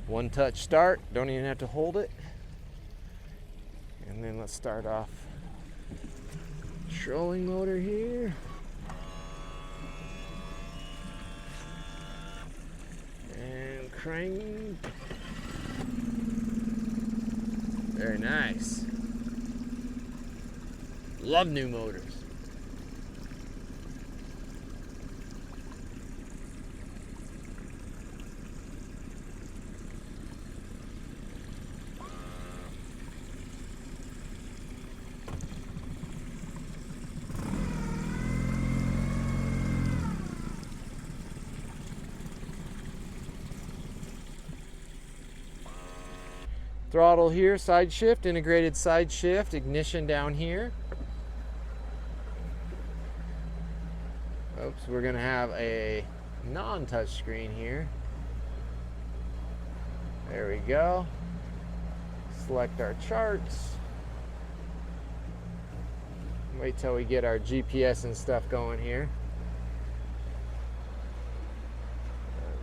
One touch start, don't even have to hold it. And then let's start off trolling motor here. And crank. Very nice. Love new motors. Throttle here, side shift, integrated side shift, ignition down here. Oops, we're gonna have a non-touch screen here. There we go. Select our charts. Wait till we get our GPS and stuff going here.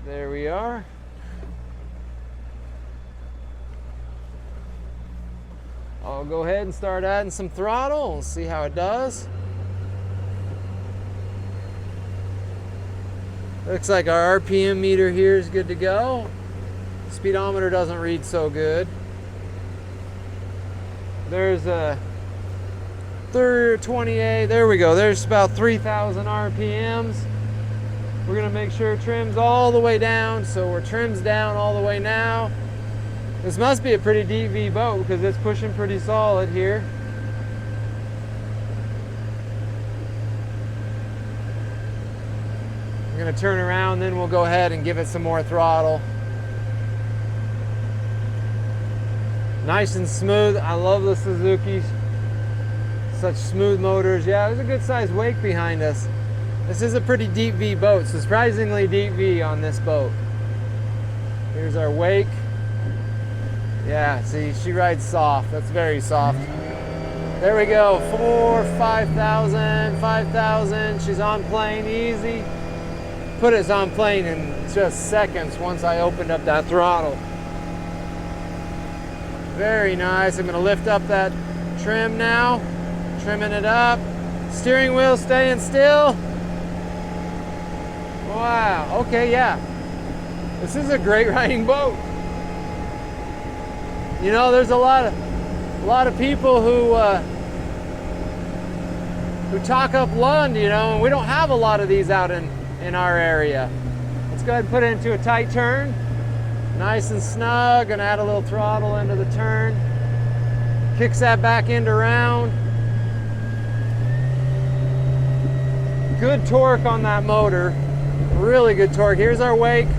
There we are. I'll go ahead and start adding some throttle and see how it does. Looks like our RPM meter here is good to go. Speedometer doesn't read so good. There's a 28, there we go. There's about 3,000 RPMs. We're gonna make sure it trims all the way down. So we're trims down all the way now. This must be a pretty deep V boat because it's pushing pretty solid here. I'm gonna turn around, then we'll go ahead and give it some more throttle. Nice and smooth. I love the Suzuki's. Such smooth motors. Yeah, there's a good sized wake behind us. This is a pretty deep V boat, surprisingly deep V on this boat. Here's our wake. Yeah, see, she rides soft. That's very soft. There we go. 5,000, 5,000. She's on plane easy. Put it on plane in just seconds once I opened up that throttle. Very nice. I'm going to lift up that trim now. Trimming it up. Steering wheel staying still. Wow. Okay, yeah. This is a great riding boat. You know, there's a lot of people who talk up Lund, you know, and we don't have a lot of these out in our area. Let's go ahead and put it into a tight turn. Nice and snug. Gonna add a little throttle into the turn. Kicks that back end around. Good torque on that motor. Really good torque. Here's our wake.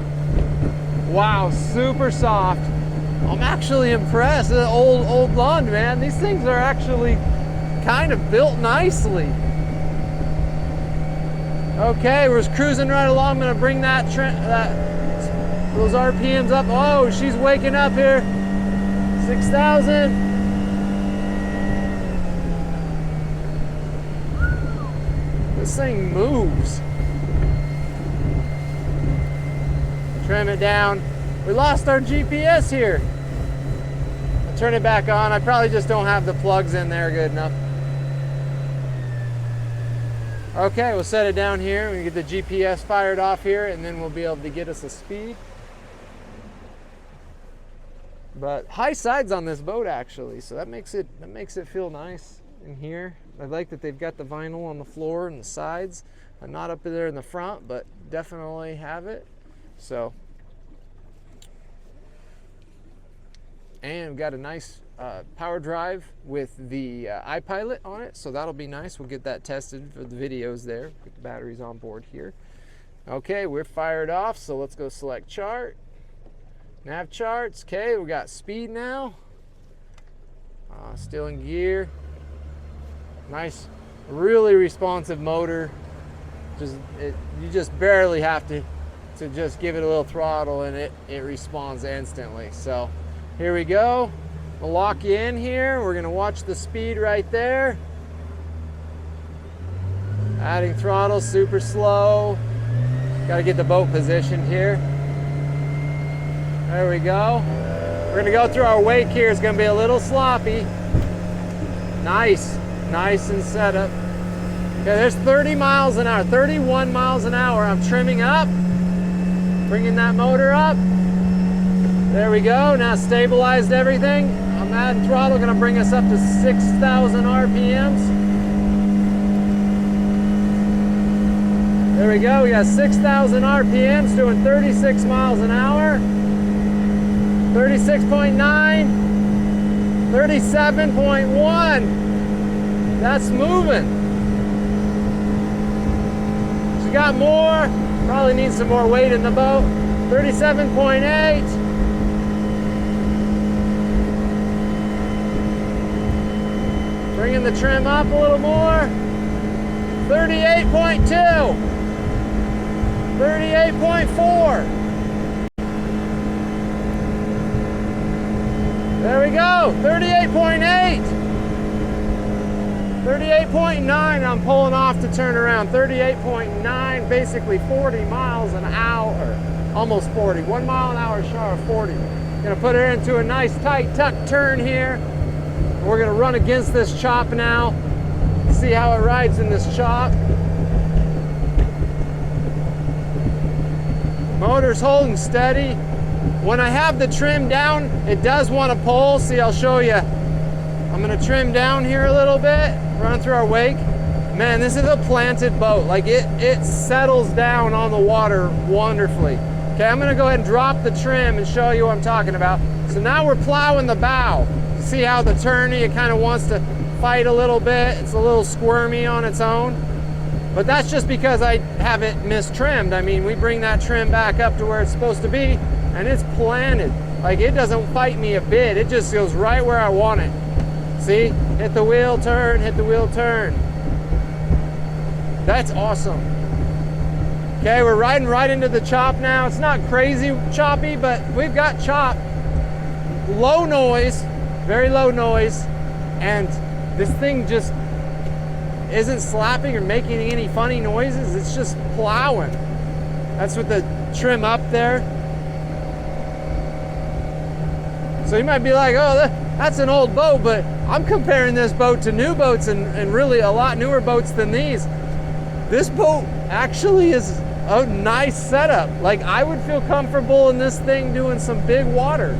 Wow, super soft. I'm actually impressed. Old Lund, man. These things are actually kind of built nicely. Okay, we're just cruising right along. I'm gonna bring those RPMs up. Oh, she's waking up here. 6,000. This thing moves. Trim it down. We lost our GPS here. I'll turn it back on. I probably just don't have the plugs in there good enough. Okay, we'll set it down here. We get the GPS fired off here, and then we'll be able to get us a speed. But high sides on this boat actually, so that makes it feel nice in here. I like that they've got the vinyl on the floor and the sides. Not up there in the front, but definitely have it. So. And we've got a nice power drive with the iPilot on it, so that'll be nice. We'll get that tested for the videos there. Get the batteries on board here. Okay, we're fired off, so let's go select chart. Nav charts. Okay, we got speed now. Still in gear. Nice, really responsive motor. You just barely have to just give it a little throttle and it responds instantly. So. Here we go. We'll lock you in here. We're gonna watch the speed right there. Adding throttle, super slow. Gotta get the boat positioned here. There we go. We're gonna go through our wake here. It's gonna be a little sloppy. Nice, nice and set up. Okay, there's 30 miles an hour, 31 miles an hour. I'm trimming up, bringing that motor up. There we go, now stabilized everything. I'm adding throttle, gonna bring us up to 6,000 RPMs. There we go, we got 6,000 RPMs doing 36 miles an hour. 36.9, 37.1. That's moving. She got more, probably needs some more weight in the boat. 37.8. Bringing the trim up a little more. 38.2. 38.4. There we go, 38.8. 38.9, I'm pulling off to turn around. 38.9, basically 40 miles an hour. Almost 40, 1 mile an hour short of 40. Gonna put her into a nice tight tuck turn here. We're gonna run against this chop now. See how it rides in this chop. Motor's holding steady. When I have the trim down, it does want to pull. See, I'll show you. I'm gonna trim down here a little bit, run through our wake. Man, this is a planted boat. Like it settles down on the water wonderfully. Okay, I'm gonna go ahead and drop the trim and show you what I'm talking about. So now we're plowing the bow. See how the tourney, it kind of wants to fight a little bit. It's a little squirmy on its own. But that's just because I have it mistrimmed. I mean, we bring that trim back up to where it's supposed to be, and it's planted. Like, it doesn't fight me a bit. It just goes right where I want it. See? Hit the wheel, turn, hit the wheel, turn. That's awesome. Okay, we're riding right into the chop now. It's not crazy choppy, but we've got chop. Low noise, very low noise, and this thing just isn't slapping or making any funny noises. It's just plowing. That's with the trim up there. So you might be like, oh, that's an old boat, but I'm comparing this boat to new boats and really a lot newer boats than these. This boat actually is a nice setup. Like, I would feel comfortable in this thing doing some big water.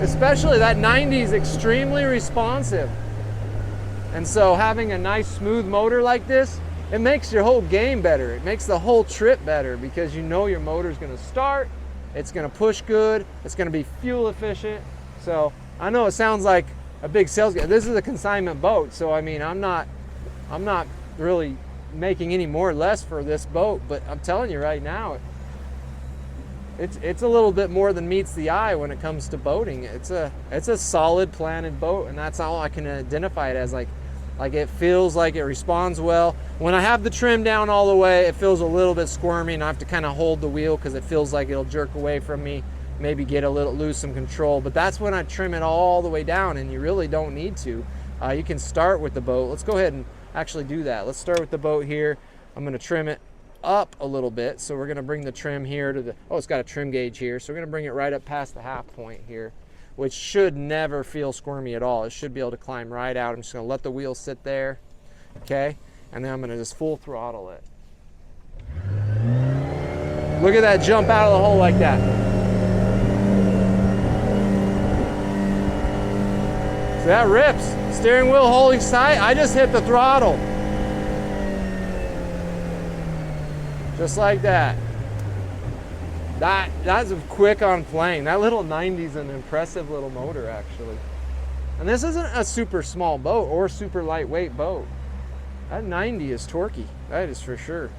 Especially that 90 is extremely responsive. And so having a nice smooth motor like this, it makes your whole game better. It makes the whole trip better because you know your motor's gonna start, it's gonna push good, it's gonna be fuel efficient. So I know it sounds like a big sales guy. This is a consignment boat, so I mean, I'm not really making any more or less for this boat, but I'm telling you right now, it's a little bit more than meets the eye when it comes to boating. It's a solid planted boat, and that's all I can identify it as. Like it feels like it responds well. When I have the trim down all the way, it feels a little bit squirmy, and I have to kind of hold the wheel because it feels like it'll jerk away from me, maybe lose some control. But that's when I trim it all the way down, and you really don't need to. You can start with the boat. Let's go ahead and actually do that. Let's start with the boat here. I'm gonna trim it up a little bit. So we're gonna bring the trim here to the, oh, it's got a trim gauge here. So we're gonna bring it right up past the half point here, which should never feel squirmy at all. It should be able to climb right out. I'm just gonna let the wheel sit there, okay? And then I'm gonna just full throttle it. Look at that jump out of the hole like that. So that rips. Steering wheel holding tight. I just hit the throttle. Just like that. That's quick on plane. That little 90 is an impressive little motor, actually. And this isn't a super small boat or super lightweight boat. That 90 is torquey. That is for sure.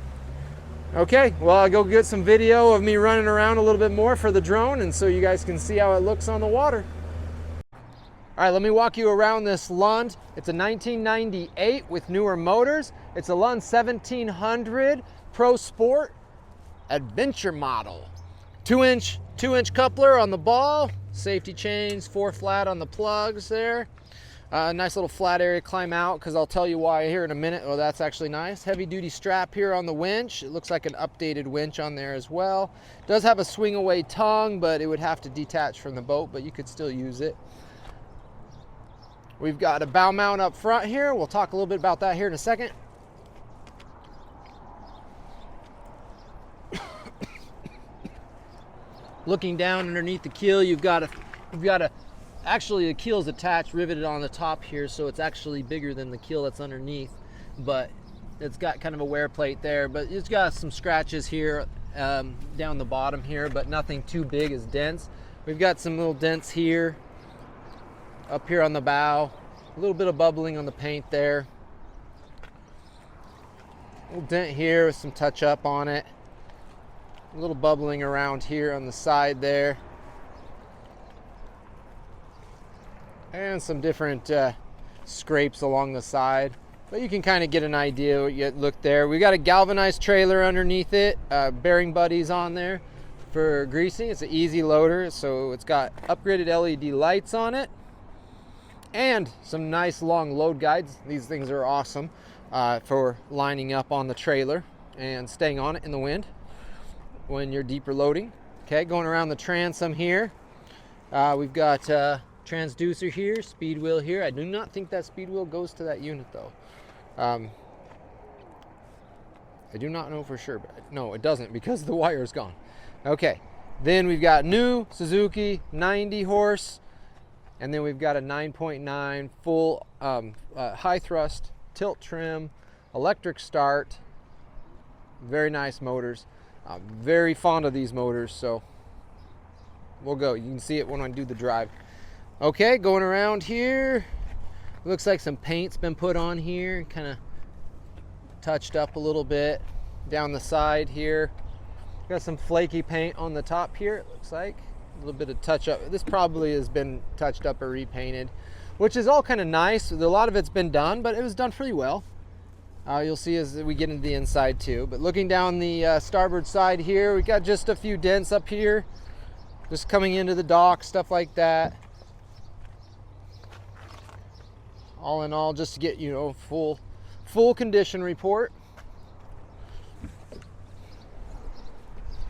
Okay, well, I'll go get some video of me running around a little bit more for the drone, and so you guys can see how it looks on the water. All right, let me walk you around this Lund. It's a 1998 with newer motors. It's a Lund 1700 Pro Sport Adventure model. 2-inch coupler on the ball, safety chains, 4 flat on the plugs there. Nice little flat area to climb out, because I'll tell you why here in a minute. Oh, that's actually nice. Heavy duty strap here on the winch. It looks like an updated winch on there as well. It does have a swing away tongue, but it would have to detach from the boat, but you could still use it. We've got a bow mount up front here. We'll talk a little bit about that here in a second. Looking down underneath the keel, you've got a actually the keel is attached, riveted on the top here, so it's actually bigger than the keel that's underneath, but it's got kind of a wear plate there, but it's got some scratches here down the bottom here, but nothing too big as dents. We've got some little dents here, up here on the bow, a little bit of bubbling on the paint there, a little dent here with some touch up on it, a little bubbling around here on the side there, and some different scrapes along the side, but you can kind of get an idea what you look there. We got a galvanized trailer underneath it, bearing buddies on there for greasing. It's an easy loader, so it's got upgraded LED lights on it and some nice long load guides. These things are awesome for lining up on the trailer and staying on it in the wind when you're deeper loading. Okay, going around the transom here, we've got transducer here, speed wheel here. I do not think that speed wheel goes to that unit though. I do not know for sure, but no, it doesn't, because the wire is gone. Okay, then we've got new Suzuki 90 horse, and then we've got a 9.9 full high thrust, tilt trim, electric start. Very nice motors. I'm very fond of these motors, so we'll go. You can see it when I do the drive. Okay, going around here, looks like some paint's been put on here, kind of touched up a little bit down the side here. Got some flaky paint on the top here, it looks like. A little bit of touch up. This probably has been touched up or repainted, which is all kind of nice. A lot of it's been done, but it was done pretty well. You'll see as we get into the inside too. But looking down the starboard side here, we got just a few dents up here, just coming into the dock, stuff like that. All in all, just to get, you know, full condition report.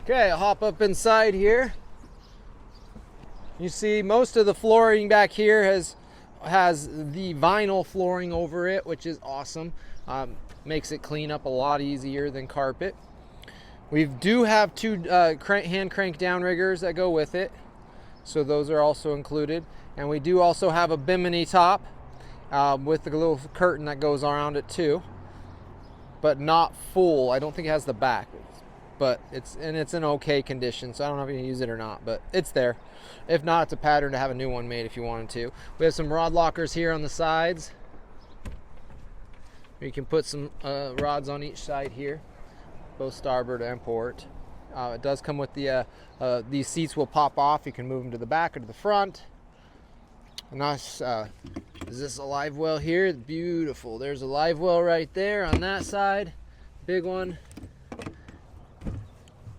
Okay, I'll hop up inside here. You see most of the flooring back here has the vinyl flooring over it, which is awesome. Makes it clean up a lot easier than carpet. We do have two hand crank downriggers that go with it, so those are also included. And we do also have a bimini top with a little curtain that goes around it too, but not full. I don't think it has the back, but it's in okay condition, so I don't know if you can use it or not, but it's there. If not, it's a pattern to have a new one made if you wanted to. We have some rod lockers here on the sides. You can put some rods on each side here, both starboard and port. It does come with the these seats will pop off. You can move them to the back or to the front. A nice is this a live well here? Beautiful. There's a live well right there on that side, big one,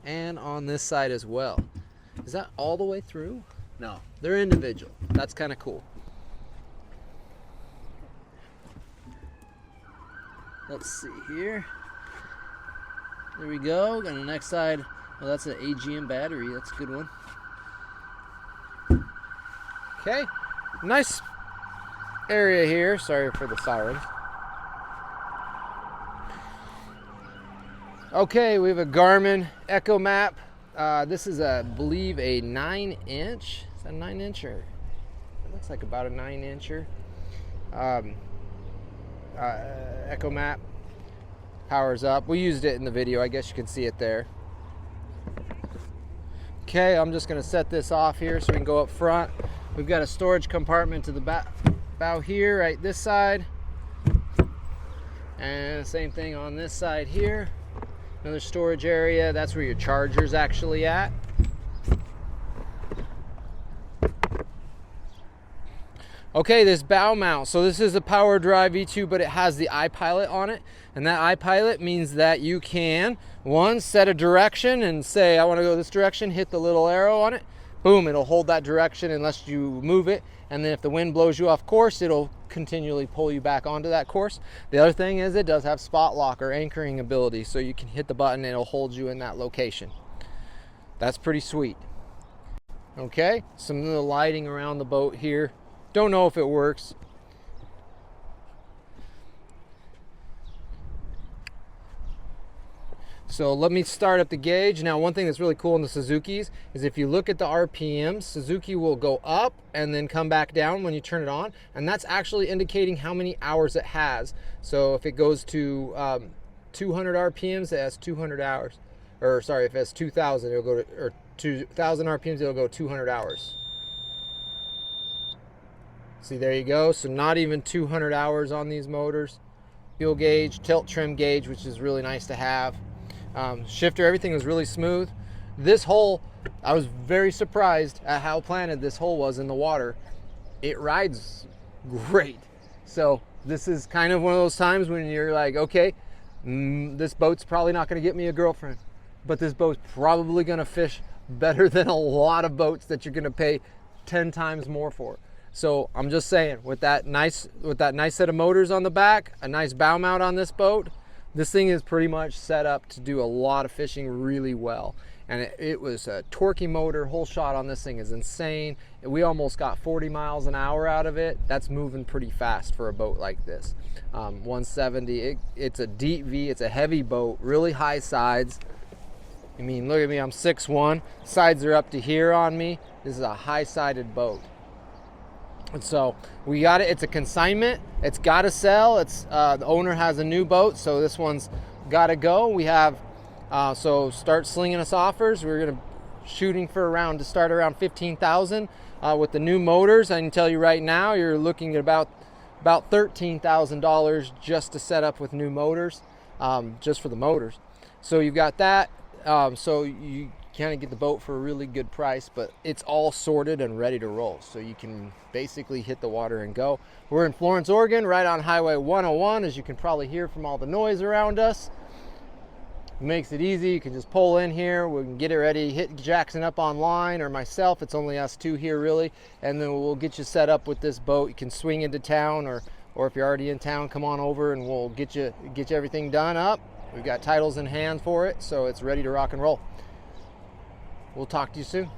and on this side as well. Is that all the way through? No, they're individual. That's kind of cool. Let's see here. There we go. Got on the next side. Oh, that's an AGM battery. That's a good one. Okay. Nice area here. Sorry for the sirens. Okay, we have a Garmin Echo Map. This is, I believe, a 9-inch. Is that a 9-incher? It looks like about a 9-incher. Echo Map. Powers up. We used it in the video. I guess you can see it there. Okay, I'm just going to set this off here so we can go up front. We've got a storage compartment to the bow here, right this side. And same thing on this side here. Another storage area. That's where your charger's actually at. Okay, this bow mount. So this is a power drive V2, but it has the iPilot on it. And that iPilot means that you can, one, set a direction and say, I want to go this direction, hit the little arrow on it, boom, it'll hold that direction unless you move it. And then if the wind blows you off course, it'll continually pull you back onto that course. The other thing is it does have spot lock or anchoring ability, so you can hit the button and it'll hold you in that location. That's pretty sweet. Okay, some of the lighting around the boat here. Don't know if it works. So let me start up the gauge. Now, one thing that's really cool in the Suzukis is if you look at the RPMs, Suzuki will go up and then come back down when you turn it on. And that's actually indicating how many hours it has. So if it goes to 200 RPMs, it has 200 hours. Or sorry, if it has 2,000, it'll go to, or 2,000 RPMs, it'll go 200 hours. See, there you go. So not even 200 hours on these motors. Fuel gauge, tilt trim gauge, which is really nice to have. Shifter, everything was really smooth. This hole, I was very surprised at how planted this hole was in the water. It rides great. So this is kind of one of those times when you're like, okay, this boat's probably not going to get me a girlfriend, but this boat's probably going to fish better than a lot of boats that you're going to pay 10 times more for. So I'm just saying, with that nice set of motors on the back, a nice bow mount on this boat, this thing is pretty much set up to do a lot of fishing really well. And it was a torquey motor. Whole shot on this thing is insane. We almost got 40 miles an hour out of it. That's moving pretty fast for a boat like this. 170, it's a deep V, it's a heavy boat, really high sides. I mean, look at me, I'm 6'1", sides are up to here on me. This is a high-sided boat. And so we got it. It's a consignment. It's got to sell. It's the owner has a new boat, so this one's got to go. We have so start slinging us offers. We're gonna shooting for around to start around 15,000 with the new motors. I can tell you right now, you're looking at about $13,000 just to set up with new motors, just for the motors. So you've got that. So you kind of get the boat for a really good price, but it's all sorted and ready to roll, so you can basically hit the water and go. We're in Florence, Oregon, right on Highway 101, as you can probably hear from all the noise around us. It makes it easy. You can just pull in here, we can get it ready, hit Jackson up online or myself. It's only us two here really, and then we'll get you set up with this boat. You can swing into town, or if you're already in town, come on over and we'll get you everything done up. We've got titles in hand for it, so it's ready to rock and roll. We'll talk to you soon.